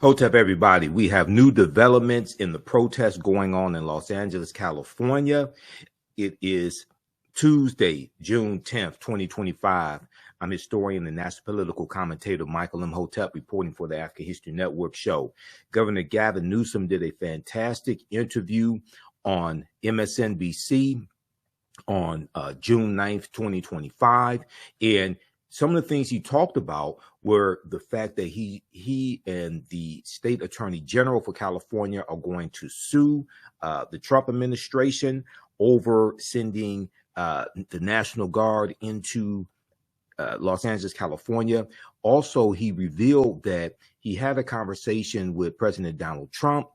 Hotep, everybody. We have new developments in the protests going on in Los Angeles, California. It is Tuesday, June 10th, 2025. I'm historian and national political commentator Michael Imhotep, reporting for the African History Network show. Governor Gavin Newsom did a fantastic interview on MSNBC on June 9th, 2025. And some of the things he talked about were the fact that he and the state attorney general for California are going to sue the Trump administration over sending the National Guard into Los Angeles, California. Also, he revealed that he had a conversation with President Donald Trump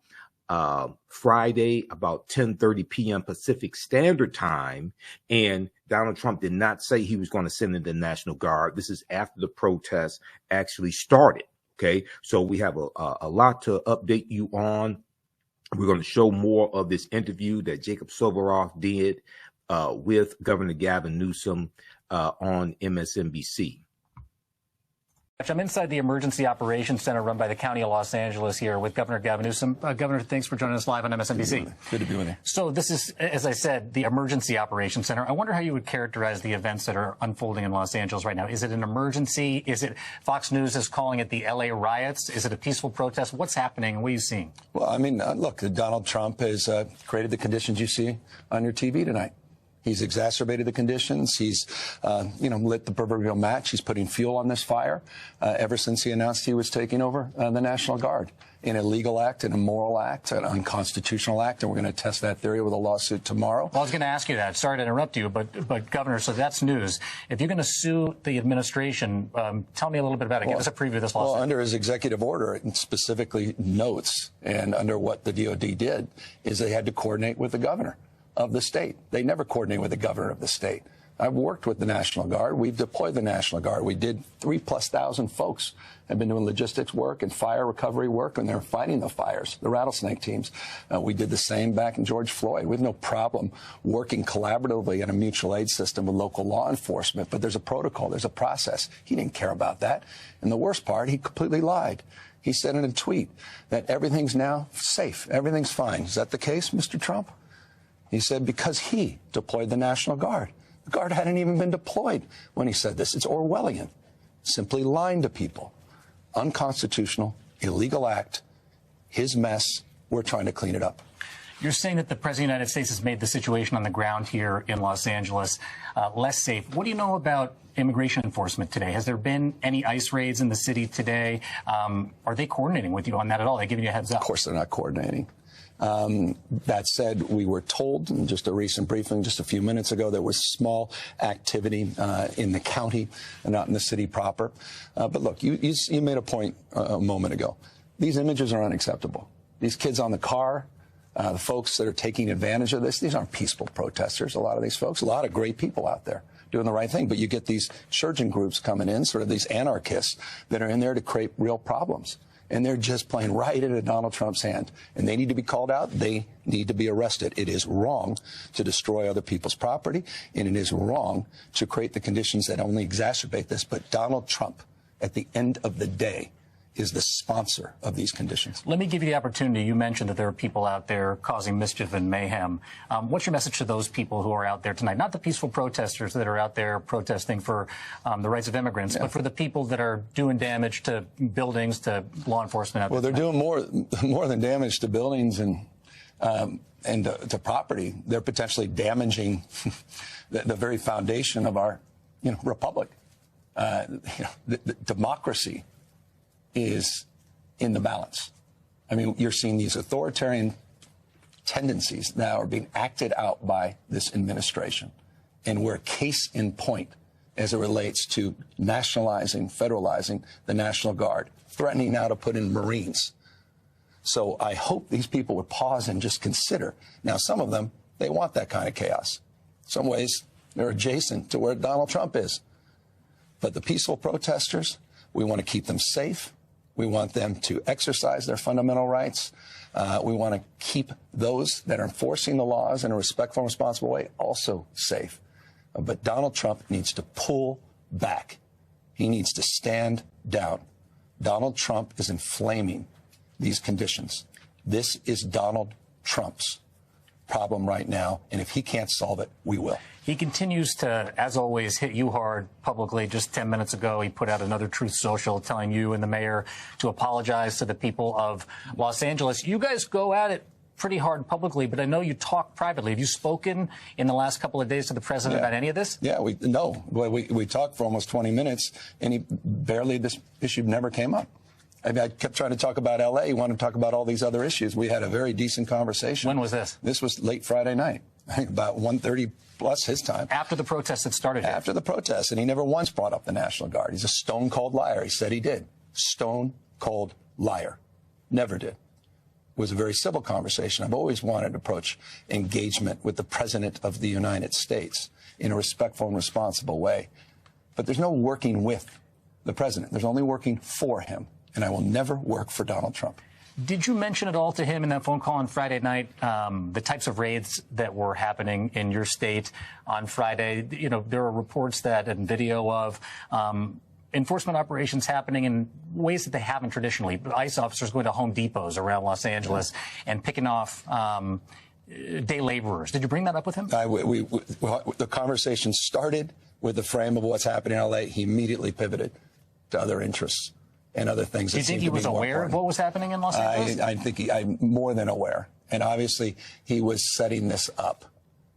Friday about 10:30 p.m. Pacific Standard Time, and Donald Trump did not say he was going to send in the National Guard. This is after the protests actually started. Okay, so we have a lot to update you on. We're going to show more of this interview that Jacob Silveroff did with Governor Gavin Newsom on MSNBC. I'm inside the Emergency Operations Center run by the County of Los Angeles here with Governor Gavin Newsom. Governor, thanks for joining us live on MSNBC. Good to be with you. So this is, as I said, the Emergency Operations Center. I wonder how you would characterize the events that are unfolding in Los Angeles right now. Is it an emergency? Is it, Fox News is calling it the LA riots? Is it a peaceful protest? What's happening? What are you seeing? Well, I mean, look, Donald Trump has created the conditions you see on your TV tonight. He's exacerbated the conditions. He's, lit the proverbial match. He's putting fuel on this fire ever since he announced he was taking over the National Guard. An illegal act, an immoral act, an unconstitutional act, and we're going to test that theory with a lawsuit tomorrow. Well, I was going to ask you that. Sorry to interrupt you, but Governor, so that's news. If you're going to sue the administration, tell me a little bit about it. Give us a preview of this lawsuit. Well, under his executive order, it specifically notes, and under what the DOD did, is they had to coordinate with the governor of the state. They never coordinate with the governor of the state. I've worked with the National Guard. We've deployed the National Guard. We did 3,000+ folks have been doing logistics work and fire recovery work, and they're fighting the fires, the rattlesnake teams. We did the same back in George Floyd. We have no problem working collaboratively in a mutual aid system with local law enforcement, but there's a protocol, there's a process. He didn't care about that. And the worst part, he completely lied. He said in a tweet that everything's now safe, everything's fine. Is that the case, Mr. Trump? He said because he deployed the National Guard. The Guard hadn't even been deployed when he said this. It's Orwellian. Simply lying to people. Unconstitutional, illegal act. His mess. We're trying to clean it up. You're saying that the President of the United States has made the situation on the ground here in Los Angeles less safe. What do you know about immigration enforcement today? Has there been any ICE raids in the city today? Are they coordinating with you on that at all? Are they giving you a heads up? Of course they're not coordinating. That said, we were told in just a recent briefing just a few minutes ago there was small activity in the county and not in the city proper. But look, you made a point a moment ago. These images are unacceptable. These kids on the car, the folks that are taking advantage of this, these aren't peaceful protesters, a lot of these folks, a lot of great people out there doing the right thing. But you get these insurgent groups coming in, sort of these anarchists that are in there to create real problems. And they're just playing right into Donald Trump's hand. And they need to be called out. They need to be arrested. It is wrong to destroy other people's property, and it is wrong to create the conditions that only exacerbate this. But Donald Trump, at the end of the day, is the sponsor of these conditions. Let me give you the opportunity. You mentioned that there are people out there causing mischief and mayhem. What's your message to those people who are out there tonight? Not the peaceful protesters that are out there protesting for the rights of immigrants, but for the people that are doing damage to buildings, to law enforcement out there. Well, they're doing more than damage to buildings and to property. They're potentially damaging the very foundation of our republic. The democracy is in the balance. I mean, you're seeing these authoritarian tendencies now are being acted out by this administration. And we're case in point as it relates to nationalizing, federalizing the National Guard, threatening now to put in Marines. So I hope these people would pause and just consider. Now, some of them, they want that kind of chaos. In some ways, they're adjacent to where Donald Trump is. But the peaceful protesters, we want to keep them safe. We want them to exercise their fundamental rights. We want to keep those that are enforcing the laws in a respectful and responsible way also safe. But Donald Trump needs to pull back. He needs to stand down. Donald Trump is inflaming these conditions. This is Donald Trump's problem right now, and if he can't solve it, we will. He continues to, as always, hit you hard publicly. Just 10 minutes ago, he put out another Truth Social telling you and the mayor to apologize to the people of Los Angeles. You guys go at it pretty hard publicly, but I know you talk privately. Have you spoken in the last couple of days to the president about any of this? Yeah, we talked for almost 20 minutes, and this issue never came up. I mean, I kept trying to talk about L.A. He wanted to talk about all these other issues. We had a very decent conversation. When was this? This was late Friday night, I think about 1:30 plus his time. After the protests had started here? After the protests, and he never once brought up the National Guard. He's a stone-cold liar. He said he did. Stone-cold liar. Never did. It was a very civil conversation. I've always wanted to approach engagement with the President of the United States in a respectful and responsible way. But there's no working with the President. There's only working for him. And I will never work for Donald Trump. Did you mention at all to him in that phone call on Friday night the types of raids that were happening in your state on Friday? You know, there are reports that and video of enforcement operations happening in ways that they haven't traditionally. ICE officers going to Home Depots around Los Angeles and picking off day laborers. Did you bring that up with him? The conversation started with the frame of what's happening in L.A. He immediately pivoted to other interests and other things. Do you think he was aware of what was happening in Los Angeles? I think I'm more than aware. And obviously, he was setting this up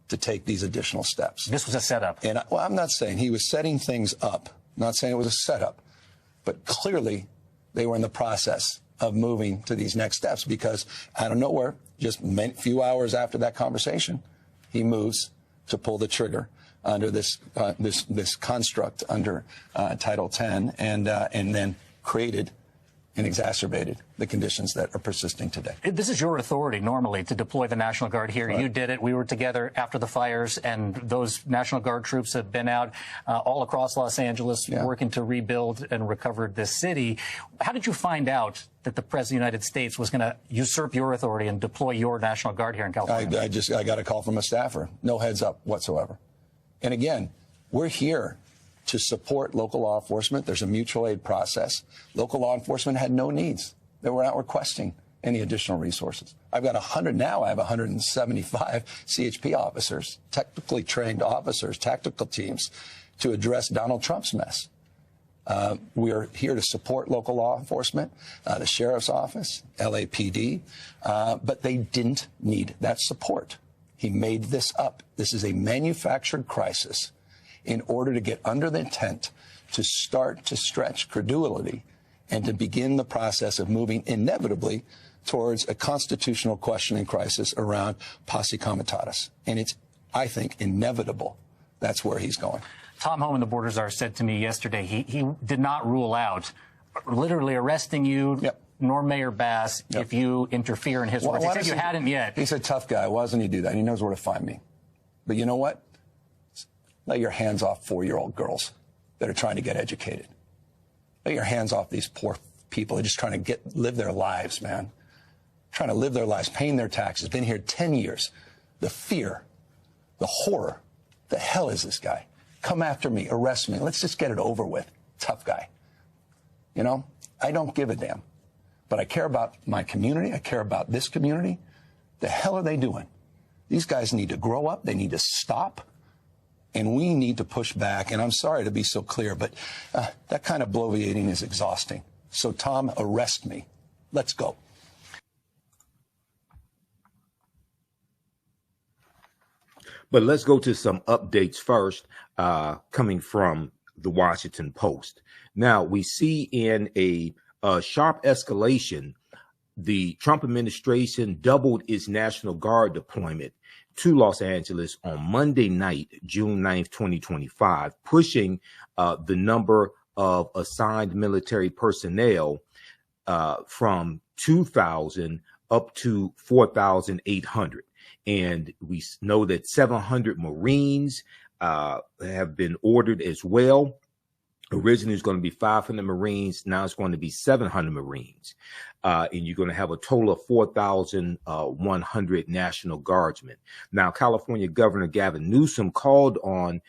to take these additional steps. This was a setup. And I'm not saying he was setting things up. I'm not saying it was a setup. But clearly, they were in the process of moving to these next steps because out of nowhere, just a few hours after that conversation, he moves to pull the trigger under this construct under Title 10 and then created and exacerbated the conditions that are persisting today. This is your authority normally to deploy the National Guard here. Right. You did it. We were together after the fires, and those National Guard troops have been out all across Los Angeles working to rebuild and recover this city. How did you find out that the President of the United States was going to usurp your authority and deploy your National Guard here in California? I got a call from a staffer. No heads up whatsoever. And again, we're here to support local law enforcement. There's a mutual aid process. Local law enforcement had no needs. They were not requesting any additional resources. I've got 100 now. I have 175 CHP officers, technically trained officers, tactical teams to address Donald Trump's mess. We are here to support local law enforcement, the sheriff's office, LAPD, but they didn't need that support. He made this up. This is a manufactured crisis in order to get under the tent to start to stretch credulity and to begin the process of moving inevitably towards a constitutional questioning crisis around posse comitatus. And it's, I think, inevitable. That's where he's going. Tom Homan, the border czar, said to me yesterday he did not rule out literally arresting you, nor Mayor Bass, if you interfere in his work. He said you hadn't yet. He's a tough guy. Why doesn't he do that? He knows where to find me. But you know what? Let your hands off 4-year-old girls that are trying to get educated. Let your hands off these poor people who are just trying to live their lives, man. Trying to live their lives, paying their taxes, been here 10 years. The fear, the horror. The hell is this guy? Come after me, arrest me. Let's just get it over with. Tough guy. You know, I don't give a damn. But I care about my community. I care about this community. The hell are they doing? These guys need to grow up. They need to stop. And we need to push back. And I'm sorry to be so clear, but that kind of bloviating is exhausting. So, Tom, arrest me. Let's go. But let's go to some updates first, coming from the Washington Post. Now, we see in a sharp escalation, the Trump administration doubled its National Guard deployment to Los Angeles on Monday night, June 9th, 2025, pushing the number of assigned military personnel from 2,000 up to 4,800. And we know that 700 Marines have been ordered as well. Originally, it's going to be 500 Marines. Now it's going to be 700 Marines. And you're going to have a total of 4,100 National Guardsmen. Now, California Governor Gavin Newsom called on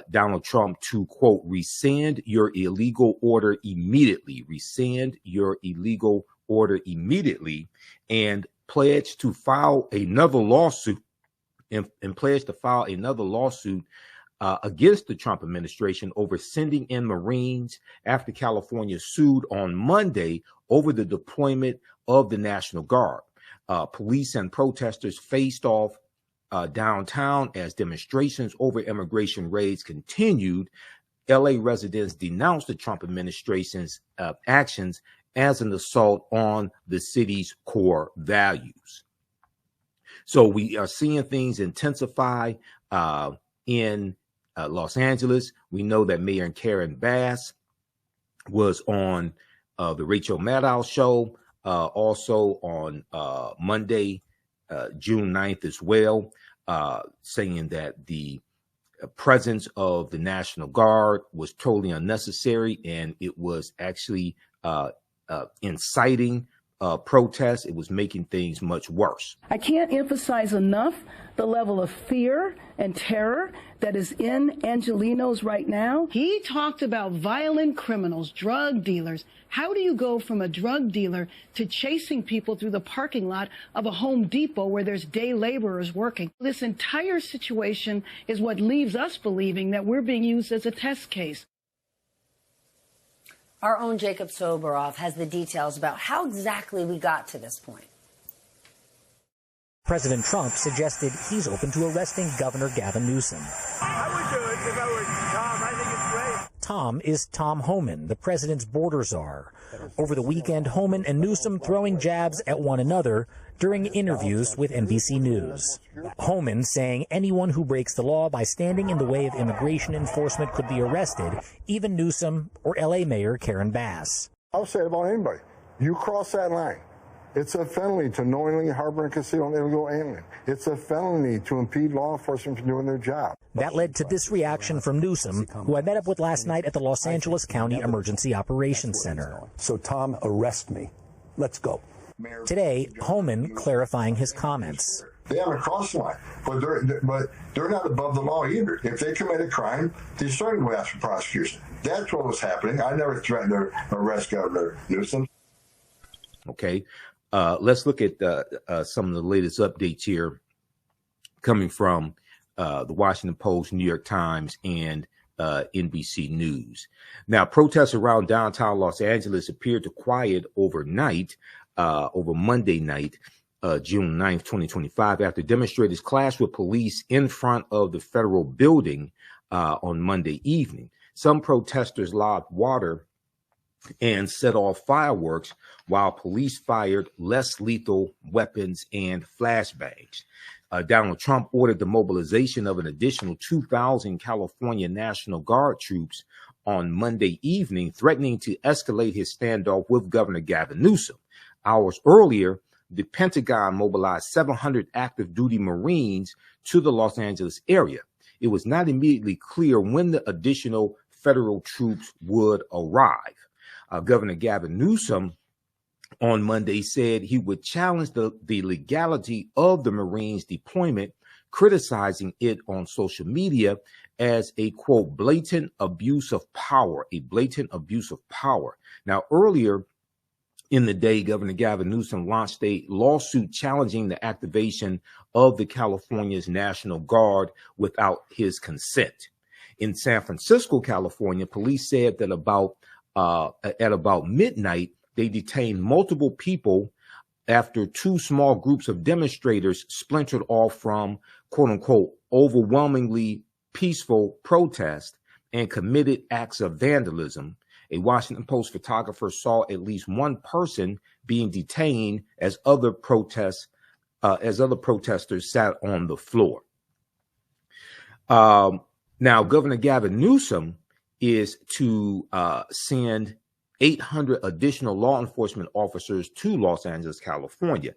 Donald Trump to, quote, rescind your illegal order immediately. Rescind your illegal order immediately and pledged to file another lawsuit against the Trump administration over sending in Marines after California sued on Monday over the deployment of the National Guard. Police and protesters faced off downtown as demonstrations over immigration raids continued. LA residents denounced the Trump administration's actions as an assault on the city's core values. So we are seeing things intensify in Los Angeles. We know that Mayor Karen Bass was on the Rachel Maddow show, also on Monday, June 9th as well, saying that the presence of the National Guard was totally unnecessary and it was actually inciting protests. It was making things much worse. I can't emphasize enough the level of fear and terror that is in Angelenos right now. He talked about violent criminals, drug dealers. How do you go from a drug dealer to chasing people through the parking lot of a Home Depot where there's day laborers working? This entire situation is what leaves us believing that we're being used as a test case. Our own Jacob Soboroff has the details about how exactly we got to this point. President Trump suggested he's open to arresting Governor Gavin Newsom. I would do it if I were Tom. I think it's great. Tom is Tom Homan, the president's border czar. Over the weekend, Homan and Newsom throwing jabs at one another during interviews with NBC News. Homan saying anyone who breaks the law by standing in the way of immigration enforcement could be arrested, even Newsom or LA Mayor Karen Bass. I'll say it about anybody. You cross that line, it's a felony to knowingly harbor and conceal an illegal alien. It's a felony to impede law enforcement from doing their job. That led to this reaction from Newsom, who I met up with last night at the Los Angeles County Emergency Operations Center. So, Tom, arrest me. Let's go. Today, Homan clarifying his comments. They haven't crossed the line, but they're not above the law either. If they commit a crime, they certainly will ask for prosecution. That's what was happening. I never threatened to arrest Governor Newsom. Okay, let's look at some of the latest updates here coming from the Washington Post, New York Times, and NBC News. Now, protests around downtown Los Angeles appeared to quiet overnight, over Monday night, June 9th, 2025, after demonstrators clashed with police in front of the federal building on Monday evening. Some protesters lobbed water and set off fireworks while police fired less lethal weapons and flashbangs. Donald Trump ordered the mobilization of an additional 2,000 California National Guard troops on Monday evening, threatening to escalate his standoff with Governor Gavin Newsom. Hours earlier, the Pentagon mobilized 700 active duty Marines to the Los Angeles area. It was not immediately clear when the additional federal troops would arrive. Governor Gavin Newsom on Monday said he would challenge the legality of the Marines' deployment, criticizing it on social media as a, quote, blatant abuse of power, a blatant abuse of power. Now, earlier in the day, Governor Gavin Newsom launched a lawsuit challenging the activation of the California's National Guard without his consent. In San Francisco, California, police said that at about midnight, they detained multiple people after two small groups of demonstrators splintered off from, quote unquote, overwhelmingly peaceful protest and committed acts of vandalism. A Washington Post photographer saw at least one person being detained as other protesters sat on the floor. Now, Governor Gavin Newsom is to send 800 additional law enforcement officers to Los Angeles, California.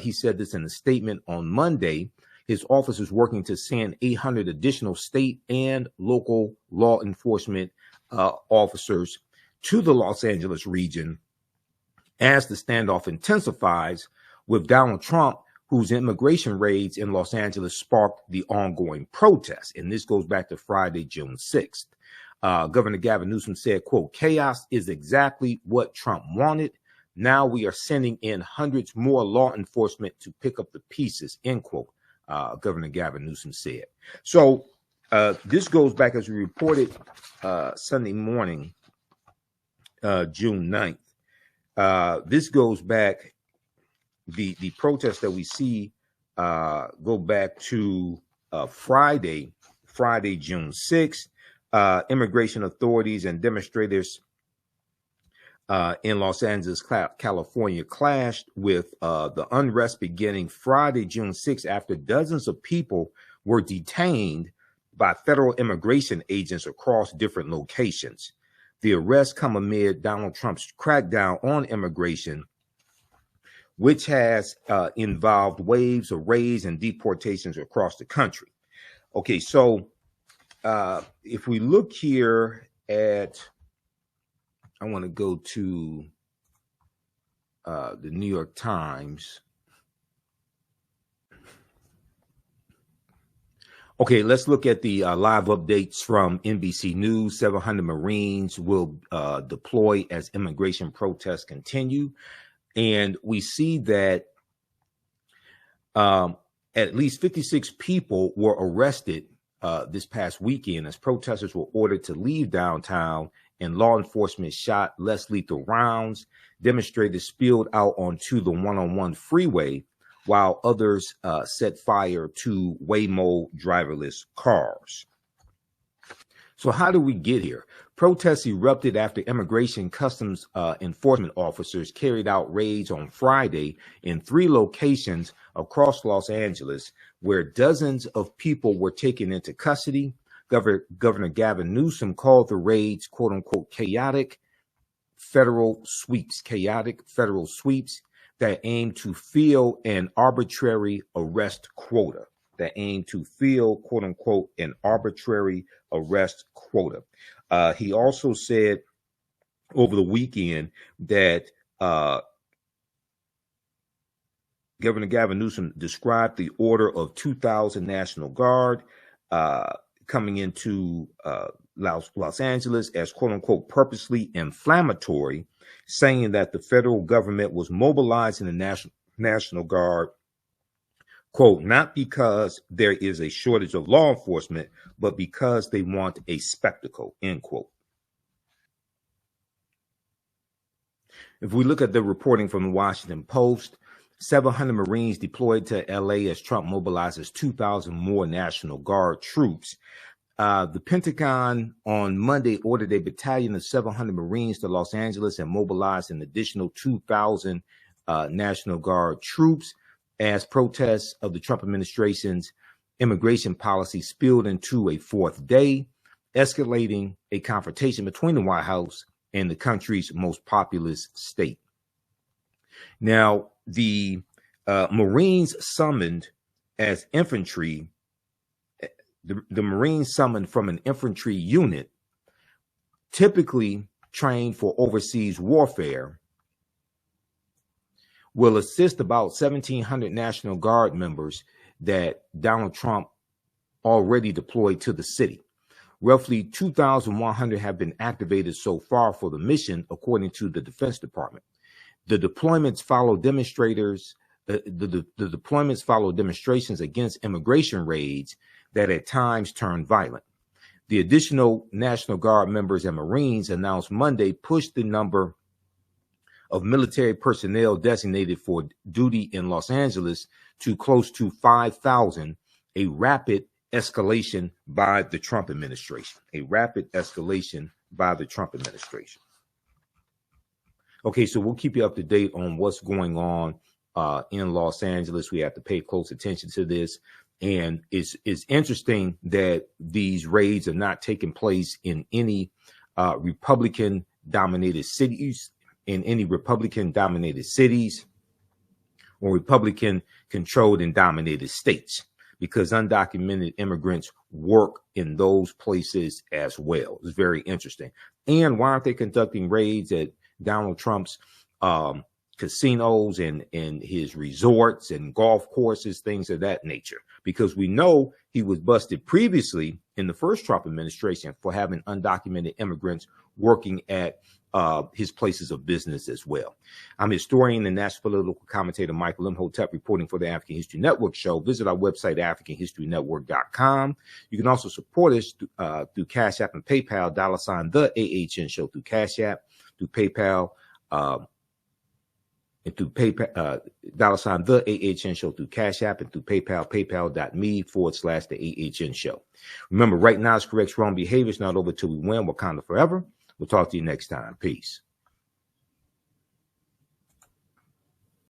He said this in a statement on Monday. His office is working to send 800 additional state and local law enforcement officers to the Los Angeles region as the standoff intensifies with Donald Trump, whose immigration raids in Los Angeles sparked the ongoing protests. And this goes back to Friday, June 6th. Governor Gavin Newsom said, quote, chaos is exactly what Trump wanted. Now we are sending in hundreds more law enforcement to pick up the pieces, end quote, Governor Gavin Newsom said. So this goes back, as we reported Sunday morning, June 9th. This goes back, the protests that we see go back to Friday, June 6th. Immigration authorities and demonstrators in Los Angeles, California, clashed with the unrest beginning Friday, June 6th, after dozens of people were detained by federal immigration agents across different locations. The arrests come amid Donald Trump's crackdown on immigration, which has involved waves of raids and deportations across the country. Okay, so if we look here at, I want to go to the New York Times. Okay, let's look at the live updates from NBC News. 700 Marines will deploy as immigration protests continue. And we see that at least 56 people were arrested this past weekend as protesters were ordered to leave downtown and law enforcement shot less lethal rounds. Demonstrators spilled out onto the 101 freeway while others set fire to Waymo driverless cars. So how do we get here? Protests erupted after immigration customs enforcement officers carried out raids on Friday in 3 locations across Los Angeles, where dozens of people were taken into custody. Governor Gavin Newsom called the raids, quote unquote, chaotic federal sweeps that aim to fill an arbitrary arrest quota, quote unquote, an arbitrary arrest quota. He also said over the weekend that Governor Gavin Newsom described the order of 2,000 National Guard coming into Los Angeles as, quote unquote, purposely inflammatory, saying that the federal government was mobilizing the National Guard, quote, not because there is a shortage of law enforcement, but because they want a spectacle, end quote. If we look at the reporting from the Washington Post, 700 Marines deployed to LA as Trump mobilizes 2,000 more National Guard troops. The Pentagon on Monday ordered a battalion of 700 Marines to Los Angeles and mobilized an additional 2,000 National Guard troops as protests of the Trump administration's immigration policy spilled into a 4th day, escalating a confrontation between the White House and the country's most populous state. Now, the Marines summoned as infantry, the Marines summoned from an infantry unit, typically trained for overseas warfare, will assist about 1,700 National Guard members that Donald Trump already deployed to the city. Roughly 2,100 have been activated so far for the mission, according to the Defense Department. The deployments follow demonstrations against immigration raids that at times turn violent. The additional National Guard members and Marines announced Monday pushed the number of military personnel designated for duty in Los Angeles to close to 5,000, a rapid escalation by the Trump administration. Okay, so we'll keep you up to date on what's going on in Los Angeles. We have to pay close attention to this. And it's interesting that these raids are not taking place in any Republican-dominated cities, or Republican-controlled and dominated states, because undocumented immigrants work in those places as well. It's very interesting. And why aren't they conducting raids at Donald Trump's casinos and his resorts and golf courses, things of that nature? Because we know he was busted previously in the first Trump administration for having undocumented immigrants working at his places of business as well. I'm historian and national political commentator Michael Imhotep, reporting for the African History Network show. Visit our website, AfricanHistoryNetwork.com. You can also support us through Cash App and PayPal, $ the AHN show through Cash App, through PayPal, and through PayPal, $ the AHN show through Cash App, and through PayPal, paypal.me/the AHN show. Remember, right now is correct wrong behavior. It's not over till we win. Wakanda forever. We'll talk to you next time. Peace.